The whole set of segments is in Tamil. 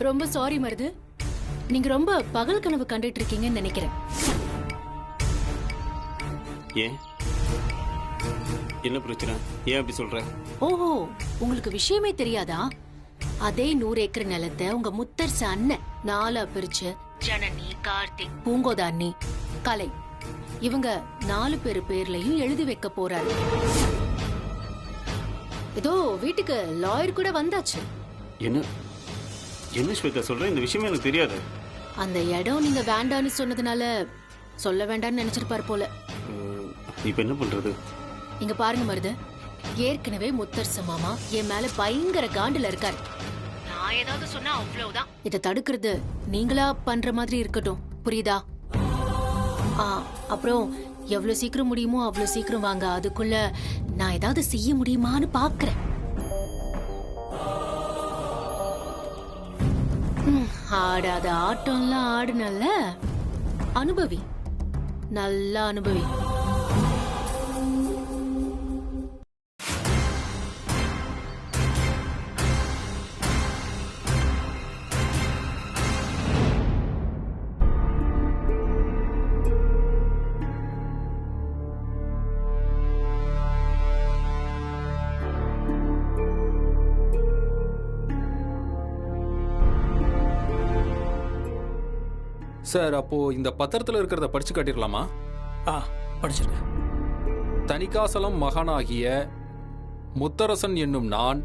ரொம்ப சாரி மருது, நீங்க ரொம்ப பகல் கனவு கண்டுட்டு இருக்கீங்கன்னு நினைக்கிறேன். ஏன், என்ன பிரச்சனை? ஏன் அப்படி சொல்ற? ஓஹோ, உங்களுக்கு விஷயமே தெரியாதா? அதே 100 ஏக்கர் நிலத்தை உங்க முத்தரசு அண்ணன் 4 பிரிச்சு ஜனனி, கார்த்திக், பூங்கோதாரணி, கலை இவங்க 4 பேர் பேர்லயும் எழுதி வைக்க போறாரு. ஏதோ வீட்டுக்கு லாயர் கூட வந்தாச்சு. என்ன என்ன ஸ்வேதா சொல்ற? இந்த விஷயமே எனக்கு தெரியாது. அந்த இடம் நீங்க வேண்டான்னு சொன்னதுனால சொல்ல வேண்டாம்னு நினைச்சிருப்பாரு போல. இப்ப என்ன பண்றது? இங்க பாருங்க மருது, ஏற்கனவே முத்தரசு மாமா என் மேல பயங்கர காண்டுல இருக்காரு. நான் ஏதாவது சொன்னா அவ்வளவுதான். இதை தடுக்கிறது நீங்களா பண்ற மாதிரி இருக்கட்டும், புரியுதா? அப்புறம் எவ்வளவு சீக்கிரம் முடியுமோ அவ்வளவு சீக்கிரம் வாங்க. அதுக்குள்ள நான் ஏதாவது செய்ய முடியுமான்னு பாக்குறேன். ஆடாத ஆட்டம்லாம் ஆடுனல்ல, அனுபவி, நல்லா அனுபவி. சார், அப்போ இந்த பத்திரத்தில் இருக்கிறத படிச்சு காட்டிடலாமா? படிச்சிருக்கேன். தணிகாசலம் மகனாகிய முத்தரசன் என்னும் நான்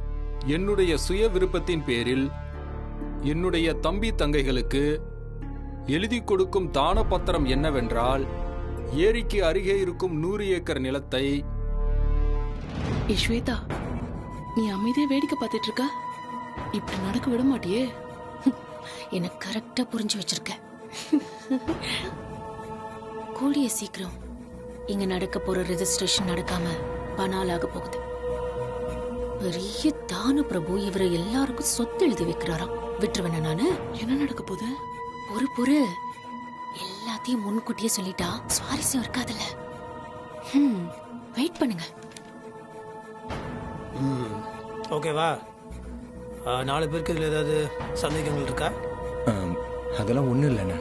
என்னுடைய சுய விருப்பத்தின் பேரில் என்னுடைய தம்பி தங்கைகளுக்கு எழுதி கொடுக்கும் தான பத்திரம் என்னவென்றால், ஏரிக்கு அருகே இருக்கும் 100 ஏக்கர் நிலத்தை. ஸ்வேதா, நீ அமைதியா வேடிக்கை பார்த்துட்டு இருக்க, இப்படி நடக்க விட மாட்டியே. எனக்கு கரெக்டா புரிஞ்சு வச்சிருக்க. கூடிய சீக்கிரம் இங்க நடக்க போற ரெஜிஸ்ட்ரேஷன் நடக்காம பனாலாக போகுது. பெரிய தான பிரபு இவரை எல்லாருக்கும் சொத்து எழுதி வைக்கிறாராம். விட்டுருவேன நானு? என்ன நடக்க போகுது? பொறு எல்லாத்தையும் முன்கூட்டியே சொல்லிட்டா சுவாரஸ்யம் இருக்காதுல்ல. வெயிட் பண்ணுங்க. ஓகேவா? 4 பேருக்கு இதில் ஏதாவது சந்தேகங்கள் இருக்கா? அதெல்லாம் ஒன்றும் இல்லைண்ணே.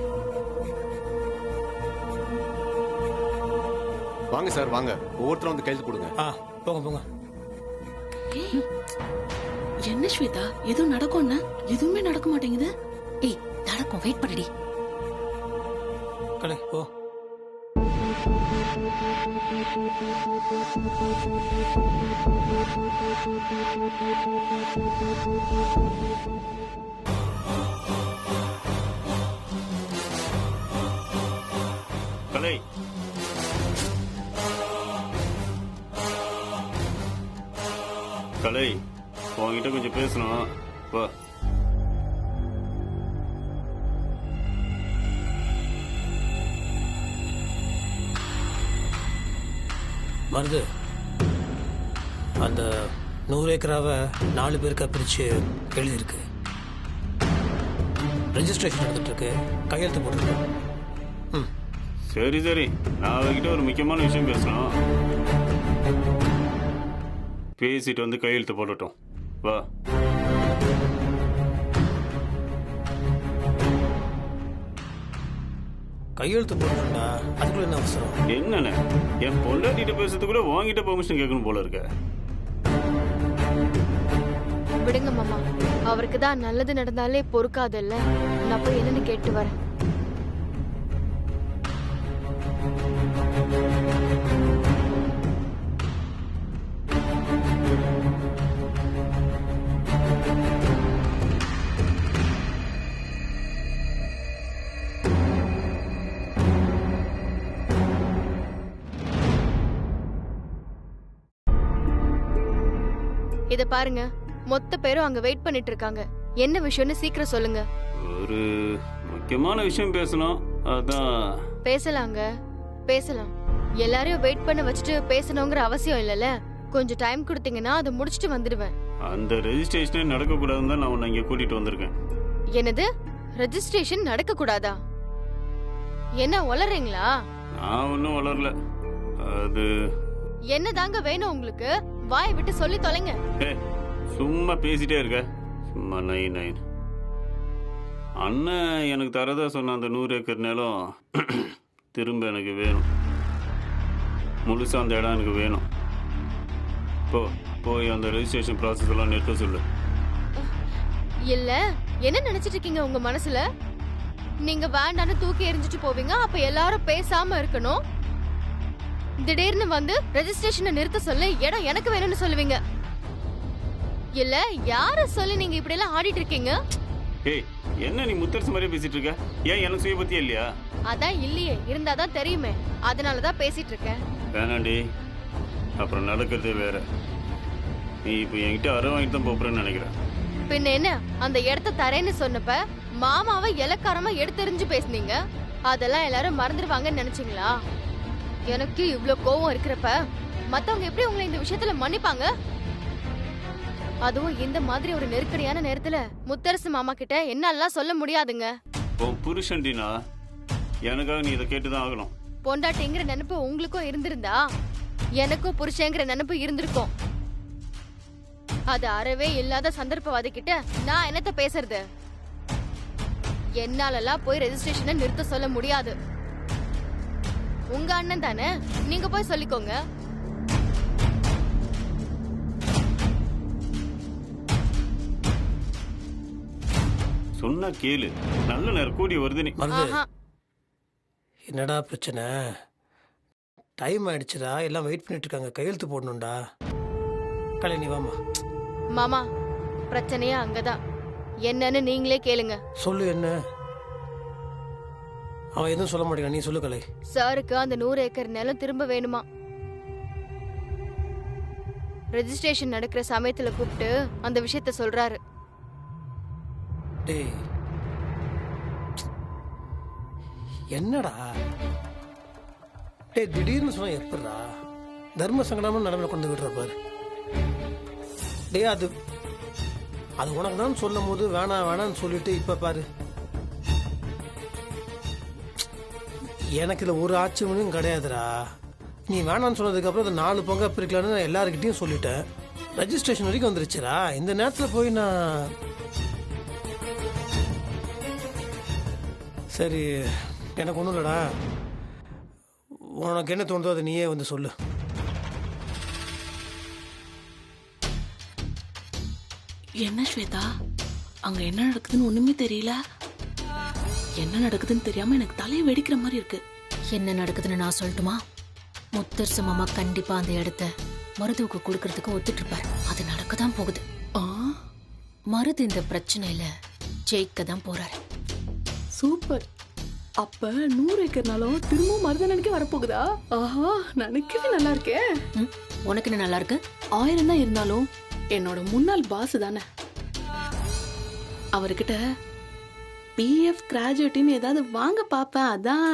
வாங்க சார், வாங்க, ஒவ்வொருத்தரும் வந்து கையெழுத்து கொடுங்க. போங்க. என்ன ஸ்வேதா, எதுவும் நடக்கும்னா? எதுவுமே நடக்க மாட்டேங்குது. ஏய், நடக்கும், வெயிட் பண்ணுடி. கலை போ. கலை, கலை, உன்கிட்ட கொஞ்சம் பேசணும். வா. மருது, அந்த 100 ஏக்கராவை 4 பேருக்கா பிரிச்சு எழுதியிருக்கு. ரெஜிஸ்ட்ரேஷன் நடந்துட்டு இருக்கு, கையெழுத்து போட்டுருக்கு. சரி, நான் அவர்கிட்ட ஒரு முக்கியமான விஷயம் பேசணும். பேசிட்டு வந்து கையெழுத்து போடட்டும். வா. கையெழுத்து போடணும்னா அதுக்குள்ள என்ன அவசரம்? என்னண்ணே, என் பொண்டாட்டிட்ட பேசுறதுக்குள்ள உன்கிட்ட பெர்மிஷன் கேட்கணும் போல இருக்க. விடுங்க மாமா, அவருக்கு தான் நல்லது நடந்தாலே பொறுக்காதல்ல. நான் போய் என்னன்னு கேட்டு வரேன். இத பாருங்க, மொத்த பேரும் அங்க வெயிட் பண்ணிட்டு இருக்காங்க. என்ன விஷயம்னு சீக்கிரம் சொல்லுங்க. ஒரு முக்கியமான விஷயம் பேசணும், அதான். பேசலாம். எல்லாரையும் வெயிட் பண்ண வச்சுட்டு பேசணுங்கிற அவசியம் இல்லைல்ல. கொஞ்சம் டைம் கொடுத்தீங்கன்னா அதை முடிச்சுட்டு வந்துடுவேன். அந்த ரெஜிஸ்ட்ரேஷனே நடக்க கூடாதுன்னு தான் நான் உன்னை இங்க கூட்டிட்டு வந்திருக்கேன். என்னது? ரெஜிஸ்ட்ரேஷன் நடக்க கூடாதா? என்ன உளறீங்களா? நான் ஒன்னும் வளரல. அது என்னதாங்க வேணும் உங்களுக்கு? வாயை விட்டு சொல்லி தொலைங்க. சும்மா பேசிட்டே இருக்க. சும்மா 9 அண்ணன் எனக்கு தரதா சொன்ன அந்த 100 ஏக்கர் நிலம் திரும்ப எனக்கு வேணும். முழுசா அந்த இடம் எனக்கு வேணும். போய் அந்த ரெஜிஸ்ட்ரேஷன் ப்ராசஸ் எல்லாம் நிறுத்த சொல்லு. இல்ல என்ன நினைச்சிட்டு இருக்கீங்க உங்க மனசுல? நீங்க வேண்டான்னு தூக்கி எறிஞ்சிட்டு போவீங்க, அப்ப எல்லாரும் பேசாம இருக்கணும். திடீர்னு வந்து ரெஜிஸ்ட்ரேஷனை நிறுத்த சொல்ல இடம் எனக்கு வேணும்னு சொல்லுவீங்க. இல்ல யார சொல்லி நீங்க இப்படி எல்லாம் ஆடிட்டு இருக்கீங்க? ஏய், என்ன நீ முத்தரசு மாதிரியே பேசிட்டு இருக்க? ஏன் எனக்கு சுய பத்தியே இல்லையா? அதான் இல்லையே, இருந்தாதான் தெரியுமே, அதனாலதான் பேசிட்டு இருக்கேன். வேணாண்டி, அப்புறம் நடக்கிறதே வேற. நீ இப்போ என்கிட்ட அரை வாங்கிட்டு தான் போறேன்னு நினைக்கிறேன். பின்ன என்ன, அந்த இடத்த தரேன்னு சொன்னப்ப மாமாவை இலக்காரமா எடுத்தெறிஞ்சு பேசுனீங்க. அதெல்லாம் எல்லாரும் மறந்துடுவாங்கன்னு நினைச்சீங்களா? எனக்கு இவ்ளோ கோவம் இருக்கிறப்ப மத்தவங்க எப்படி உங்களை இந்த விஷயத்துல மன்னிப்பாங்க? அதுவும் இந்த மாதிரி ஒரு நெருக்கடியான நேரத்துல முத்தரசு மாமா கிட்ட என்னாலாம் சொல்ல முடியாதுங்க. உன் புருஷன்டினா எனக்காக நீ இதை கேட்டுதான் ஆகணும். பொண்டாட்டிங்கிற நினைப்பு உங்களுக்கும் இருந்திருந்தா எனக்கும் புருஷங்கிற நினைப்பு இருந்திருக்கும். அது அறவே இல்லாத சந்தர்ப்பவாதி கிட்ட நான் என்னத்த பேசுறது? என்னாலலாம் போய் ரெஜிஸ்ட்ரேஷனை நிறுத்த சொல்ல முடியாது. உங்க அண்ணன் தானே, நீங்க போய் சொல்லிக்கோங்க. சொன்னா கேளு, நல்ல நேரம் கூடி வருது. நீ மருது, ஆஹா, என்னடா பிரச்சனை? டைம் ஆயிடுச்சுடா, எல்லாம் வெயிட் பண்ணிட்டு இருக்காங்க, கையெழுத்து போடணும்டா. கலை நீ வாமா. மாமா பிரச்சனையா அங்கதான். என்னன்னு நீங்களே கேளுங்க. சொல்லு என்ன? அவன் எதுவும் சொல்ல மாட்டேங்கிறான், நீ சொல்லு கலை. சாருக்கு அந்த 100 ஏக்கர் நிலம் திரும்ப வேணுமா? ரெஜிஸ்ட்ரேஷன் நடக்கிற சமயத்துல கூப்பிட்டு அந்த விஷயத்த சொல்றாரு. டேய், என்னடா டேய், திடீர்னு சொன்னா எப்படா தர்ம சங்கடமும் நடமையில கொண்டு விடுற பாரு. டேய், அது உனக்கு தான் சொல்லும் போது வேணாம் வேணான்னு சொல்லிட்டு இப்ப பாரு. எனக்கு இதுல ஒரு ஆட்சேபனையும் கிடையாதுடா. நீ வேணான்னு சொன்னதுக்கு அப்புறம் அதை 4 பங்கா பிரிக்கலான்னு நான் எல்லாருக்கிட்டையும் சொல்லிட்டேன். ரெஜிஸ்ட்ரேஷன் வரைக்கும் வந்துருச்சுடா. இந்த நேரத்தில் போய் நான் சரி, எனக்கு ஒன்றும் இல்லைடா. உனக்கு என்ன தோணுதோ அதை நீயே வந்து சொல்லு. என்ன ஸ்வேதா, அங்க என்ன நடக்குதுன்னு ஒண்ணுமே தெரியல. என்ன நடக்குதுன்னு தெரியாம எனக்கு தலையை வெடிக்கிற மாதிரி இருக்கு. என்ன நடக்குதுன்னு நான் சொல்லட்டுமா? முத்தரசு மாமா கண்டிப்பா அந்த இடத்த மருதுவுக்கு கொடுக்கறதுக்கு ஒத்துட்டு இருப்பாரு. அது நடக்கதான் போகுது. ஆ, மருது இந்த பிரச்சனையில ஜெயிக்க தான் போறாரு. சூப்பர். அப்ப 100 ஏக்கர்னாலும் திரும்பவும் மருதனனுக்கே வரப்போகுதா? ஆஹா, நினைக்கவே நல்லா இருக்கே. உனக்கு என்ன நல்லா இருக்கு? 1000 தான் இருந்தாலும் என்னோட முன்னாள் பாஸ் தானே. அவர்கிட்ட PF கிராஜுவேட்டின்னு ஏதாவது வாங்க பாப்பேன். அதான்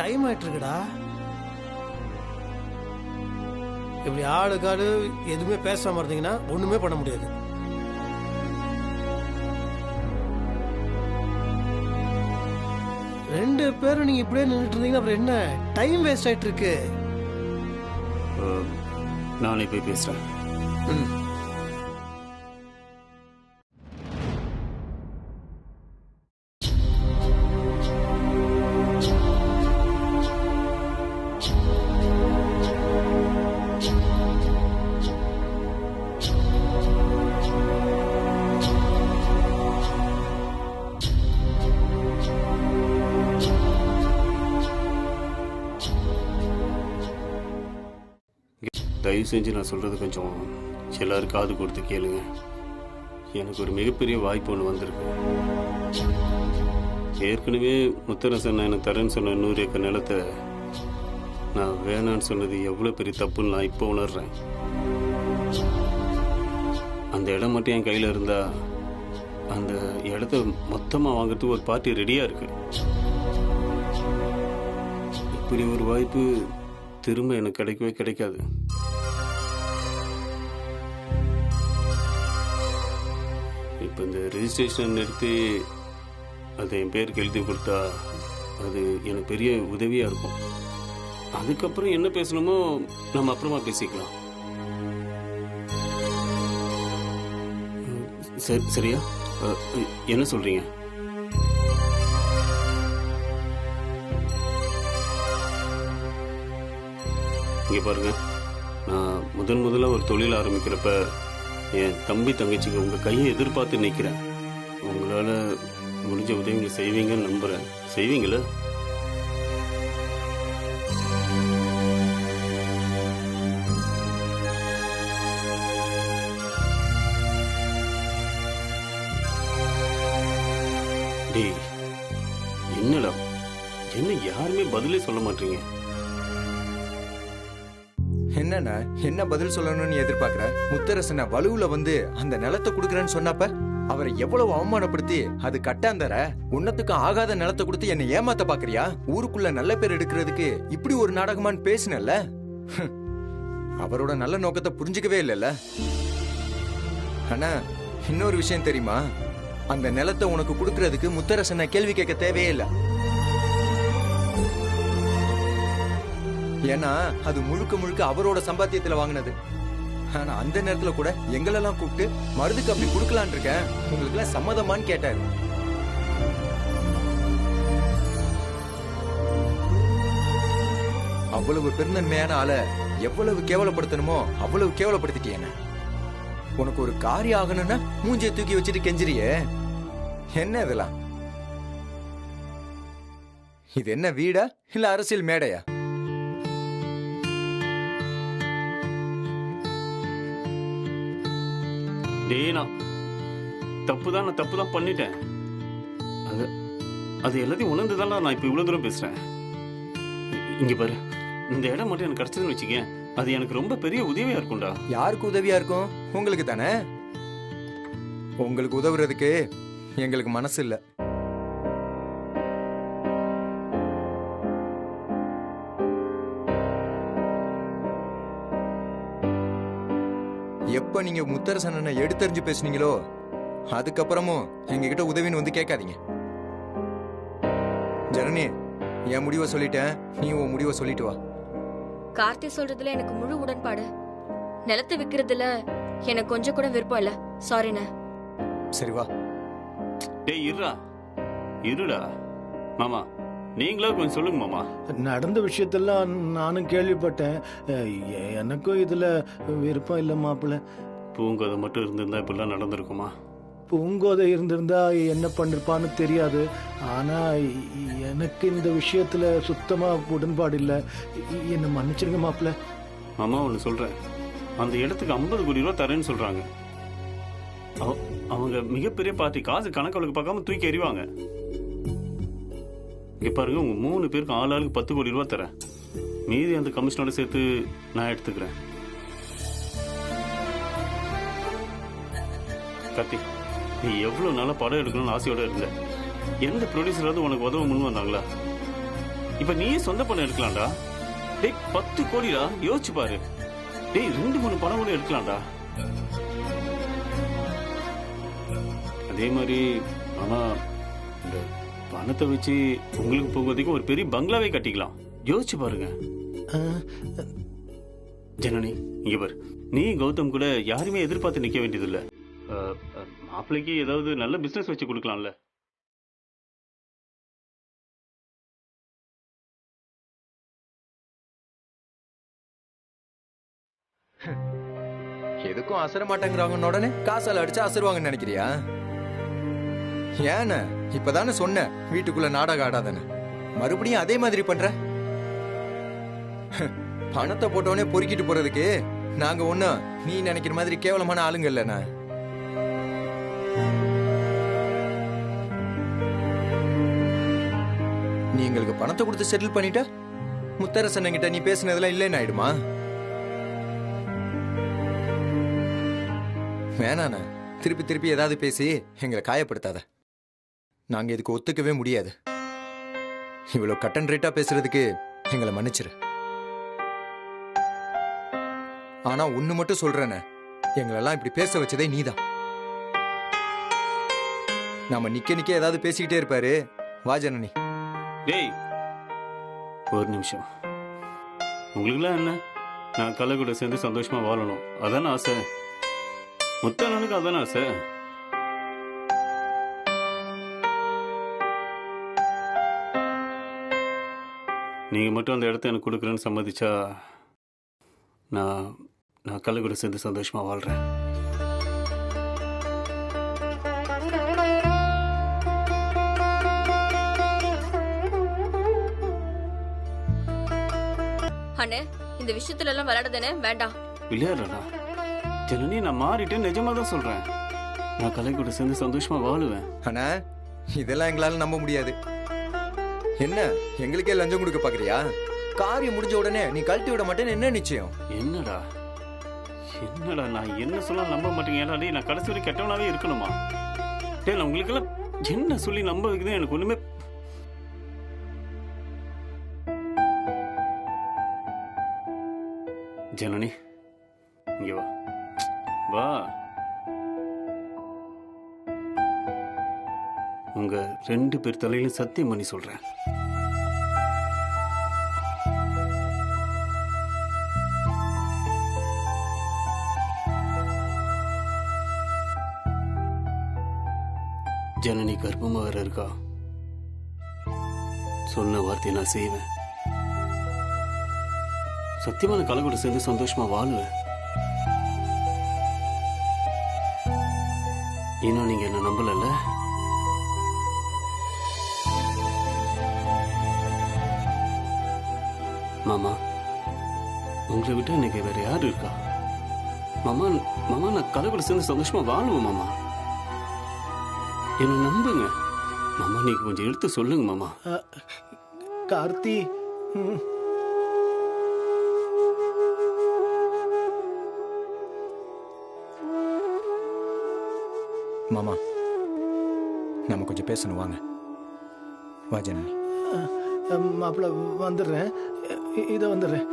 டைம் ஆயிட்டு இருக்குடா. இப்படி ஆளுக்காடு எதுவுமே பேசாம இருந்தீங்கன்னா ஒண்ணுமே பண்ண முடியாது. ரெண்டு பேரும் நீங்க இப்படியே நின்றுட்டு இருந்தீங்கன்னா அப்புறம் என்ன? டைம் வேஸ்ட் ஆயிட்டு இருக்கு. நானே போய் பேசுறேன். தயவு செஞ்சு நான் சொல்கிறது கொஞ்சம் எல்லாரும் காது கொடுத்து கேளுங்க. எனக்கு ஒரு மிகப்பெரிய வாய்ப்பு ஒன்று வந்திருக்கு. ஏற்கனவே முத்தரசன் எனக்கு தரேன்னு சொன்ன 100 ஏக்கர் நிலத்தை நான் வேணான்னு சொன்னது எவ்வளோ பெரிய தப்புன்னு நான் இப்போ உணர்றேன். அந்த இடம் மட்டும் என் கையில் இருந்தால் அந்த இடத்த மொத்தமாக வாங்கிறதுக்கு ஒரு பார்ட்டி ரெடியாக இருக்கு. இப்படி ஒரு வாய்ப்பு திரும்ப எனக்கு கிடைக்கவே கிடைக்காது. இப்போ இந்த ரெஜிஸ்ட்ரேஷன் நிறுத்தி அதை என் பேருக்கு எழுதி கொடுத்தா அது எனக்கு பெரிய உதவியாக இருக்கும். அதுக்கப்புறம் என்ன பேசணுமோ நம்ம அப்புறமா பேசிக்கலாம். சரியா? என்ன சொல்றீங்க? இங்க பாருங்க, நான் முதல்ல ஒரு தொழில் ஆரம்பிக்கிறப்ப என் தம்பி தங்கச்சிக்கு உங்க கையை எதிர்பார்த்து நிற்கிறேன். உங்களால முடிஞ்ச உதவிகளை செய்வீங்கன்னு நம்புறேன். செய்வீங்களா? டேய், என்னடா என்ன யாருமே பதிலே சொல்ல மாட்டீங்க? என்னண்ணா என்ன பதில் சொல்லணும்னு எதிர்பார்க்கிற? முத்தரசனை வலுவுல வந்து அந்த நிலத்தை கொடுக்கறேன்னு சொன்னப்ப அவரை எவ்வளவு அவமானப்படுத்தி அது கட்டாந்தர உன்னத்துக்கு ஆகாத நிலத்தை கொடுத்து என்னை ஏமாத்த பாக்குறியா? ஊருக்குள்ள நல்ல பேர் எடுக்கிறதுக்கு இப்படி ஒரு நாடகமான்னு பேசினல்ல. அவரோட நல்ல நோக்கத்தை புரிஞ்சுக்கவே இல்லைல்ல. ஆனா இன்னொரு விஷயம் தெரியுமா? அந்த நிலத்தை உனக்கு கொடுக்கறதுக்கு முத்தரசனை கேள்வி கேட்க தேவையே இல்லை. ஏன்னா அது முழுக்க முழுக்க அவரோட சம்பாத்தியத்துல வாங்கினது. ஆனா அந்த நேரத்துல கூட எங்களெல்லாம் கூப்பிட்டு மருதுக்கு அப்படி கொடுக்கலான் இருக்கேன், உங்களுக்கு எல்லாம் சம்மதமான்னு கேட்டாரு. அவ்வளவு பெருந்தன்மையான ஆளை எவ்வளவு கேவலப்படுத்தணுமோ அவ்வளவு கேவலப்படுத்திட்டேன். உனக்கு ஒரு காரியம் ஆகணும்னா மூஞ்சியை தூக்கி வச்சுட்டு கெஞ்சிரியே, என்ன இதெல்லாம்? இது என்ன வீடா இல்ல அரசியல் மேடையா? நான் தப்பு தான் பண்ணிட்டேன். அது எல்லாத்தையும் உணர்ந்துதான் நான் இப்ப இவ்வளவு தூரம் பேசுறேன். இங்க பாரு, இந்த இடம் மட்டும் எனக்கு கிடைச்சதுன்னு வச்சுக்கேன், அது எனக்கு ரொம்ப பெரிய உதவியா இருக்கும்டா. யாருக்கு உதவியா இருக்கும்? உங்களுக்கு தானே. உங்களுக்கு உதவுறதுக்கு எங்களுக்கு மனசு இல்ல. எப்ப நீங்க முத்தரசனை எடுத்தறிஞ்சு பேசுனீங்களோ அதுக்கப்புறமும் எங்ககிட்ட உதவின்னு வந்து கேட்காதீங்க. ஜனனி, என் முடிவை சொல்லிட்டேன், நீ உன் முடிவை சொல்லிட்டு வா. கார்த்தி சொல்றதுல எனக்கு முழு உடன்பாடு. நிலத்தை விக்கிறதுல எனக்கு கொஞ்சம் கூட விருப்பம் இல்ல. சாரிண்ணே. சரி வா. டேய் இருடா மாமா, நீங்களா கொஞ்சம் சொல்லுங்க மாமா. நடந்த விஷயத்தெல்லாம் நானும் கேள்விப்பட்டேன். எனக்கும் இதுல விருப்பம் இல்லை மாப்பிள்ள. பூங்கோதை மட்டும் இருந்திருந்தா இப்படிலாம் நடந்திருக்குமா? பூங்கோதை இருந்திருந்தா என்ன பண்ணிருப்பான்னு தெரியாது. ஆனா எனக்கு இந்த விஷயத்துல சுத்தமா உடன்பாடு இல்லை. என்ன மன்னிச்சிருங்க மாப்பிள்ள. மாமா ஒன்று சொல்றேன், அந்த இடத்துக்கு 50 கோடி ரூபா தரேன்னு சொல்றாங்க. அவங்க மிகப்பெரிய பார்ட்டி, காசு கணக்கு பார்க்காம தூக்கி எறிவாங்க. இங்க பாருங்க, உங்க 3 பேருக்கு ஆளாளுக்கு 10 கோடி ரூபா தரேன். மீதி அந்த கமிஷனோட சேர்த்து நான் எடுத்துக்கிறேன். கத்தி, நீ எவ்வளவு நாளா படம் எடுக்கணும்னு ஆசையோட இருந்த. எந்த ப்ரொடியூசராவது உனக்கு உதவ முன் வந்தாங்களா? இப்ப நீயே சொந்த படம் எடுக்கலாம்டா. டேய் 10 கோடிடா, யோசிச்சு பாரு. டேய் 2-3 படம் கூட எடுக்கலாம்டா. அதே மாதிரி ஆனா இந்த பணத்தை வச்சு உங்களுக்கு போகுவதுக்கு ஒரு பெரிய பங்களாவே கட்டிக்கலாம். யோசிச்சு பாருங்க. ஜனனி, இங்க பாரு, நீ கௌதம் கூட யாருமே எதிர்பார்த்து நிக்க வேண்டியதில்லை. மாப்பிள்ளைக்கு ஏதாவது நல்ல பிசினஸ் வச்சு கொடுக்கலாம்ல. எதுக்கும் அசர மாட்டேங்கிறாங்கன்னு உடனே காசால அடிச்சு அசருவாங்கன்னு நினைக்கிறியா? ஏன இப்பதானே சொன்ன வீட்டுக்குள்ள நாடகம் ஆடாதானே, மறுபடியும் அதே மாதிரி பண்ற? பணத்தை போட்டவனே பொறுக்கிட்டு போறதுக்கு நாங்க ஒண்ணும் நீ நினைக்கிற மாதிரி கேவலமான ஆளுங்க இல்லைண்ணா. நீ எங்களுக்கு பணத்தை கொடுத்து செட்டில் பண்ணிட்ட, முத்தரசன் கிட்ட நீ பேசினதெல்லாம் இல்லைன்னு ஆயிடுமா? வேணாண்ணா, திருப்பி திருப்பி ஏதாவது பேசி எங்களை காயப்படுத்தாத. நாங்க இதுக்கு ஒத்துக்கவே முடியாது. இவ்வளவு கட் அண்ட் ரைட்டா பேசுறதுக்கு எங்களை மன்னிச்சிரு. ஆனா ஒண்ணு மட்டும் சொல்றேன்னு, எங்களெல்லாம் இப்படி பேச வச்சதே நீதான். நாம நிக்க நிக்க ஏதாவது பேசிக்கிட்டே இருப்பாரு. வா ஜனனி. டேய் ஒரு நிமிஷம். உங்களுக்குலாம் என்ன, நான் கலை கூட சேர்ந்து சந்தோஷமா வாழணும் அதானே ஆசை. முத்தண்ணனுக்கு அதானே ஆசை. நீங்கள் மட்டும் அந்த இடத்த எனக்கு கொடுக்குறேன்னு சம்மதிச்சா நான் நான் கலை கூட சேர்ந்து சந்தோஷமாக வாழ்கிறேன். அண்ணே, இந்த விஷயத்துல எல்லாம் விளையாடுதானே, வேண்டாம். விளையாடுறா ஜனனி, நான் மாறிட்டேன், நிஜமாக தான் சொல்கிறேன். நான் கலை கூட சேர்ந்து சந்தோஷமாக வாழுவேன். ஆனா இதெல்லாம் எங்களால நம்ப முடியாது. என்ன எங்களுக்கே லஞ்சம் கொடுக்க பாக்குறியா? காரியம் முடிஞ்ச உடனே நீ கழட்டி விட மாட்டேன்னு என்ன நிச்சயம்? என்னடா என்னடா நான் என்ன சொல்ல நம்ப மாட்டேங்க. ஏன்னா நான் கடைசி வரை கெட்டவனாவே இருக்கணுமா? டேய், உங்களுக்கெல்லாம் என்ன சொல்லி நம்ப வைக்குது எனக்கு ஒண்ணுமே. ஜனனி இங்க வா வா. உங்க 2 பேர் தலையிலும் சத்தியம் பண்ணி சொல்றேன். ஜனனி கர்ப்பமா வேற இருக்கா. சொன்ன வார்த்தையை நான் செய்வேன். சத்தியமான கலை கூட சேர்ந்து சந்தோஷமா வாழுவேன். இன்னும் நீங்க என்ன நம்பலல்ல? மாமா, உங்களை விட்டு எனக்கு வேற யாரு இருக்கா? மாமா மாமா, நான் கலை கூட சேர்ந்து சந்தோஷமா வாழுவேன் மாமா. என்ன நம்புங்க மாமா. நீங்க கொஞ்சம் எடுத்து சொல்லுங்க மாமா. கார்த்தி, மாமா நம்ம கொஞ்சம் பேசணும், வாங்க. வா ஜனனி. மாப்பிள்ள வந்துடுறேன், இதை வந்துடுறேன்.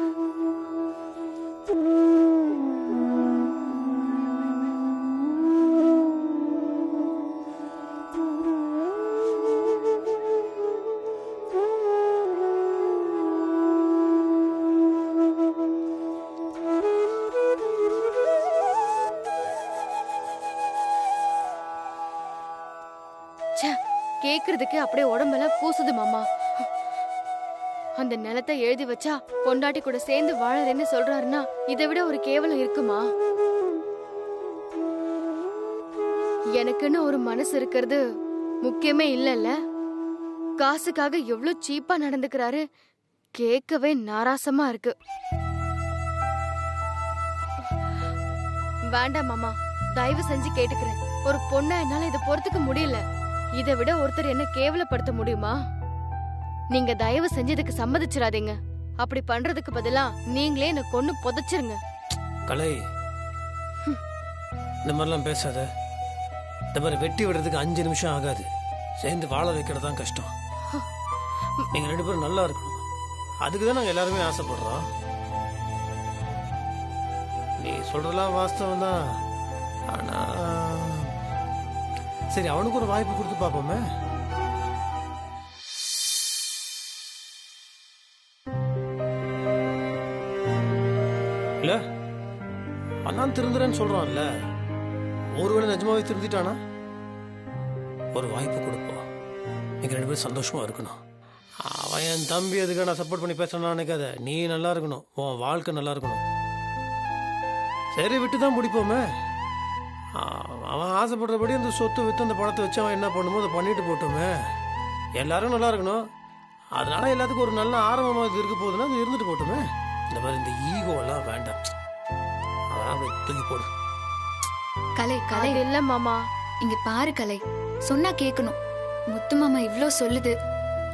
கேக்குறதுக்கு அப்படியே உடம்பெல்லாம் கூசுது மாமா. அந்த நிலத்தை எழுதி வச்சா பொண்டாட்டி கூட சேர்ந்து வாழறேன்னு சொல்றாருன்னா இதை விட ஒரு கேவலம் இருக்குமா? எனக்குன்னு ஒரு மனசு இருக்கிறது முக்கியமே இல்லல்ல. காசுக்காக எவ்வளவு சீப்பா நடந்துக்கிறாரு. கேட்கவே நாராசமா இருக்கு. வேண்டாம் மாமா, தயவு செஞ்சு கேட்டுக்கிறேன். ஒரு பொண்ணா என்னால இதை பொறுத்துக்க முடியல. இதை விட ஒருத்தர் என்ன கேவலப்படுத்த முடியுமா? நீங்க தயவு செஞ்சதுக்கு சம்மதிச்சிடாதீங்க. அப்படி பண்றதுக்கு பதிலா நீங்களே என்ன கொன்னு புதைச்சிருங்க. கலை, இந்த மாதிரிலாம் பேசாத. இந்த மாதிரி வெட்டி விடுறதுக்கு 5 நிமிஷம் ஆகாது. சேர்ந்து வாழ வைக்கிறது தான் கஷ்டம். நீங்க 2 பேரும் நல்லா இருக்கணும். அதுக்கு தான் நாங்கள் எல்லாருமே ஆசைப்படுறோம். நீ சொல்றதெல்லாம் வாஸ்தவம் தான். ஆனா சரி, அவனுக்கு ஒரு வாய்ப்பு கொடுத்து பார்ப்போமே. இல்ல அண்ணான் திருந்துறேன்னு சொல்றான்ல, ஒருவேளை நிஜமாவே திருந்திட்டானா? ஒரு வாய்ப்பு கொடுப்போம். நீங்க 2 பேரும் சந்தோஷமா இருக்கணும். அவன் என் தம்பி, அதுக்காக நான் சப்போர்ட் பண்ணி பேசுறேன்னு நினைக்காத. நீ நல்லா இருக்கணும், உன் வாழ்க்கை நல்லா இருக்கணும். சரி, விட்டு தான் பிடிப்போமே. அவன் ஆசைப்படுறபடி அந்த சொத்து வித்து அந்த பணத்தை வச்சு அவன் என்ன பண்ணுமோ அதை பண்ணிட்டு போட்டோமே. எல்லாரும் நல்லா இருக்கணும். அதனால எல்லாத்துக்கும் ஒரு நல்ல ஆரம்பமா இது இருக்க போகுதுன்னா அது இருந்துட்டு போட்டோமே. இந்த மாதிரி இந்த ஈகோ எல்லாம் வேண்டாம். அதெல்லாம் அப்படி தூக்கி போடு. கலை கலை இல்ல மாமா, இங்க பாரு கலை, சொன்னா கேட்கணும். முத்து மாமா இவ்ளோ சொல்லுது,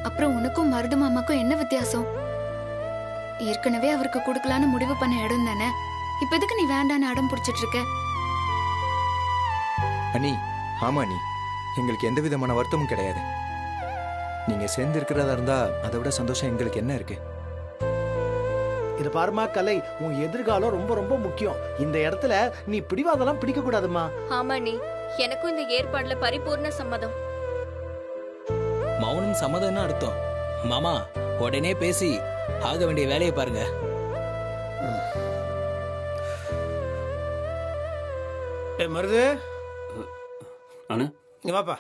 அப்புறம் உனக்கும் மருது மாமாக்கும் என்ன வித்தியாசம்? ஏற்கனவே அவருக்கு கொடுக்கலான்னு முடிவு பண்ண இடம் தானே. இப்ப எதுக்கு நீ வேண்டான்னு அடம் பிடிச்சிட்டு இருக்க? அண்ணி, ஆமா அண்ணி, எங்களுக்கு எந்த விதமான வருத்தமும் கிடையாது. நீங்க சேர்ந்து இருக்கிறதா இருந்தா அதை விட சந்தோஷம் எங்களுக்கு என்ன இருக்கு? இது பாருமா கலை, உன் எதிர்காலம் ரொம்ப ரொம்ப முக்கியம். இந்த இடத்துல நீ பிடிவாதெல்லாம் பிடிக்க கூடாதுமா. ஆமா நீ, எனக்கும் இந்த ஏற்பாடுல பரிபூர்ண சம்மதம். மௌனம் சம்மதம்னு அர்த்தம். மாமா, உடனே பேசி ஆக வேண்டிய வேலையை பாருங்க. ஏ மருது அண்ணா இங்க வாப்பா